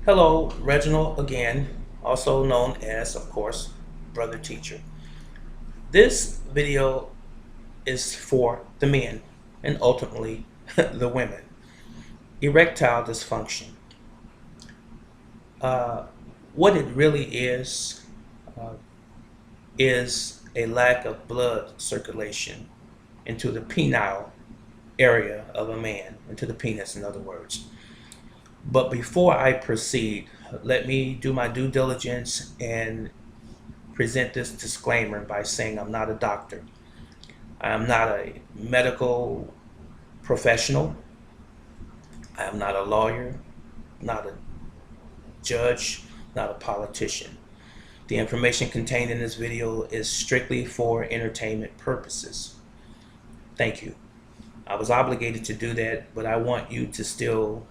Hello, Reginald again, also known as, of course, Brother Teacher. This video is for the men and ultimately the women. Erectile dysfunction. Uh, what it really uh, is a lack of blood circulation into the penile area of a man, into the penis, in other words. But before I proceed, let me do my due diligence and present this disclaimer by saying I'm not a doctor. I am not a medical professional. I am not a lawyer, not a judge, not a politician. The information contained in this video is strictly for entertainment purposes. Thank you. I was obligated to do that, but I want you to still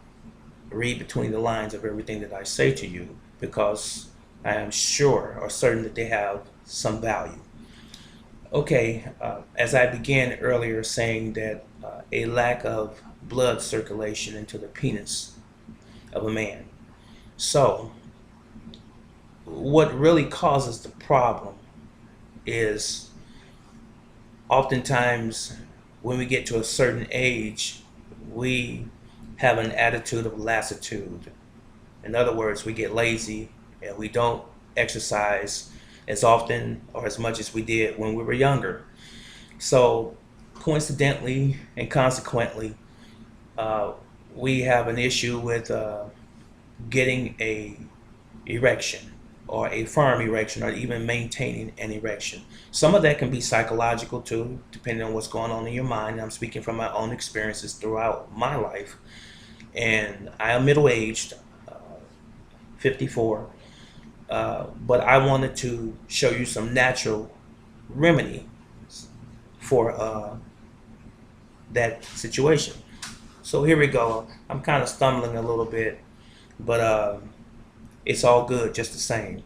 read between the lines of everything that I say to you because I am sure or certain that they have some value. Okay, as I began earlier saying that a lack of blood circulation into the penis of a man. So, what really causes the problem is oftentimes when we get to a certain age, we have an attitude of lassitude. In other words, we get lazy and we don't exercise as often or as much as we did when we were younger. So coincidentally and consequently, uh, we have an issue with getting a erection or a firm erection or even maintaining an erection. Some of that can be psychological too, depending on what's going on in your mind. I'm speaking from my own experiences throughout my life. And I am middle-aged, 54, but I wanted to show you some natural remedy for that situation. So here we go. I'm kind of stumbling a little bit, but it's all good just the same.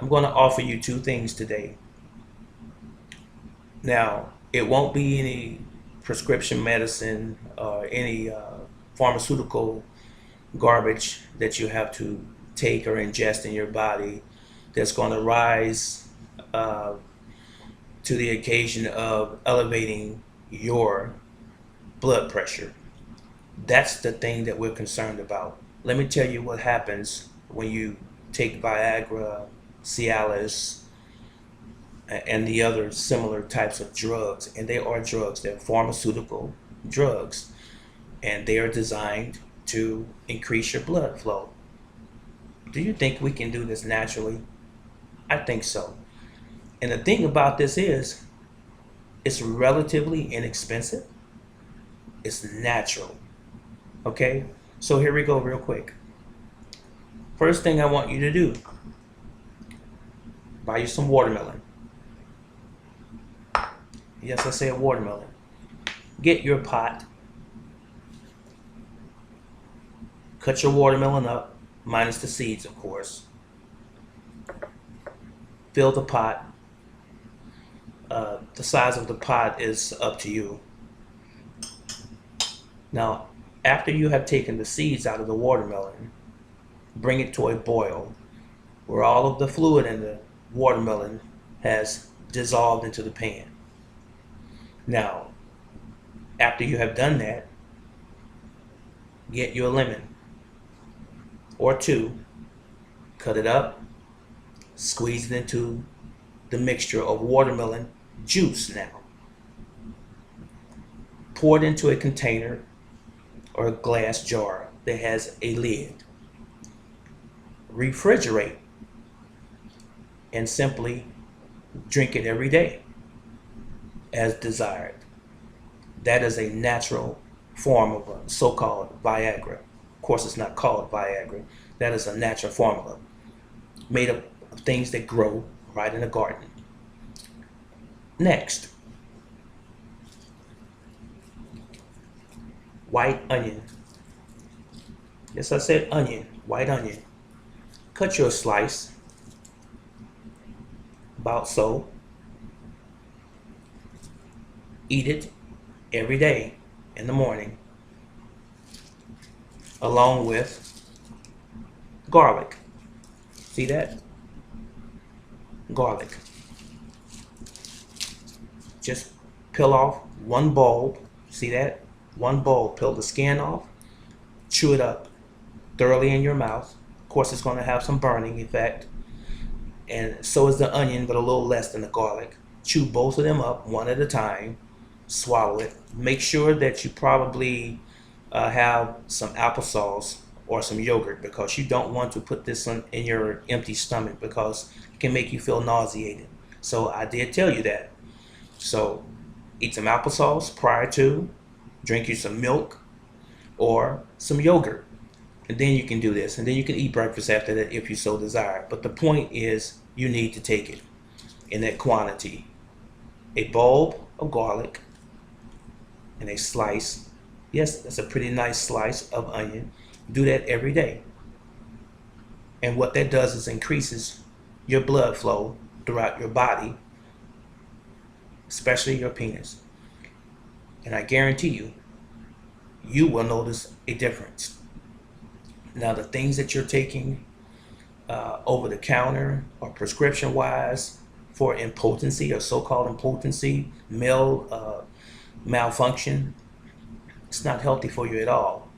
I'm going to offer you two things today. Now, it won't be any prescription medicine or any pharmaceutical garbage that you have to take or ingest in your body that's going to rise uh, to the occasion of elevating your blood pressure. That's the thing that we're concerned about. Let me tell you what happens when you take Viagra, Cialis, and the other similar types of drugs. And they are drugs, they're pharmaceutical drugs, and they are designed to increase your blood flow. Do you think we can do this naturally? I think so. And the thing about this is, it's relatively inexpensive. It's natural. Okay? So here we go real quick. First thing I want you to do, buy you some watermelon. Yes, I said watermelon. Get your pot. Cut your watermelon up, minus the seeds, of course. Fill the pot. The size of the pot is up to you. Now, after you have taken the seeds out of the watermelon, bring it to a boil where all of the fluid in the watermelon has dissolved into the pan. Now, after you have done that, get your lemon or two, cut it up, squeeze it into the mixture of watermelon juice now. Pour it into a container or a glass jar that has a lid. Refrigerate and simply drink it every day as desired. That is a natural form of a so-called Viagra. Of course, it's not called Viagra. That is a natural formula made up of things that grow right in a garden. Next, white onion. Yes, I said onion, white onion. Cut your slice, about so. Eat it every day in the morning, along with Garlic. See that? Garlic. Just peel off one bulb. See that? One bulb. Peel the skin off. Chew it up thoroughly in your mouth. Of course, it's going to have some burning effect. And so is the onion, but a little less than the garlic. Chew both of them up one at a time. Swallow it. Make sure that you probably have some applesauce or some yogurt, because you don't want to put this in your empty stomach, because it can make you feel nauseated. So I did tell you that. So eat some applesauce prior to, drink you some milk or some yogurt, and then you can do this, and then you can eat breakfast after that if you so desire. But the point is, you need to take it in that quantity. A bulb of garlic and a slice, yes, that's a pretty nice slice of onion. Do that every day. And what that does is increases your blood flow throughout your body, especially your penis. And I guarantee you, you will notice a difference. Now, the things that you're taking over the counter or prescription wise for impotency or so-called impotency, male malfunction, it's not healthy for you at all,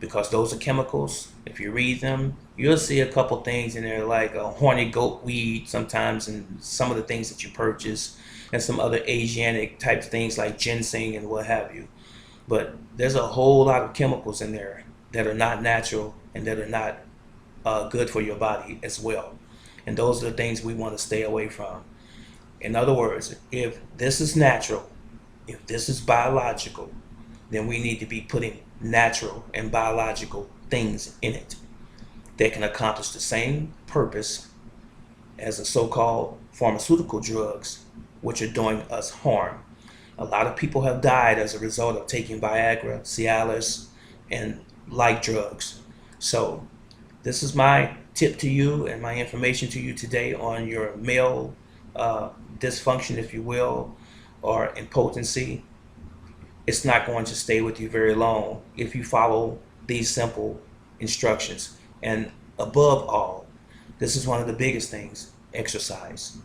because those are chemicals. If you read them, you'll see a couple things in there like a horny goat weed sometimes, and some of the things that you purchase, and some other Asiatic type things like ginseng and what have you. But there's a whole lot of chemicals in there that are not natural and that are not good for your body as well. And those are the things we want to stay away from. In other words, if this is natural, if this is biological, then we need to be putting natural and biological things in it that can accomplish the same purpose as the so-called pharmaceutical drugs, which are doing us harm. A lot of people have died as a result of taking Viagra, Cialis, and like drugs. So this is my tip to you and my information to you today on your male dysfunction, if you will, or impotency. It's not going to stay with you very long if you follow these simple instructions. And above all, this is one of the biggest things: exercise.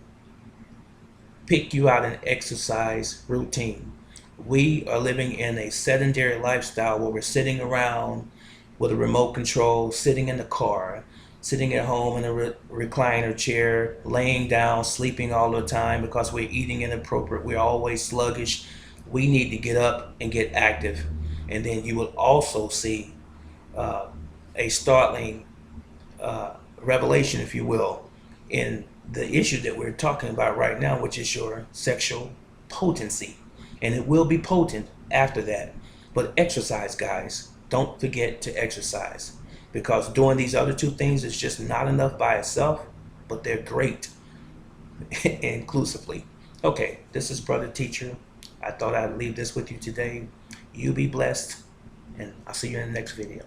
Pick you out an exercise routine. We are living in a sedentary lifestyle where we're sitting around with a remote control, sitting in the car, sitting at home in a recliner chair, laying down, sleeping all the time because we're eating inappropriate. We're always sluggish. We need to get up and get active. And then you will also see a startling revelation, if you will, in the issue that we're talking about right now, which is your sexual potency. And it will be potent after that. But exercise, guys. Don't forget to exercise, because doing these other two things is just not enough by itself, but they're great inclusively. Okay, this is Brother Teacher. I thought I'd leave this with you today. You be blessed, and I'll see you in the next video.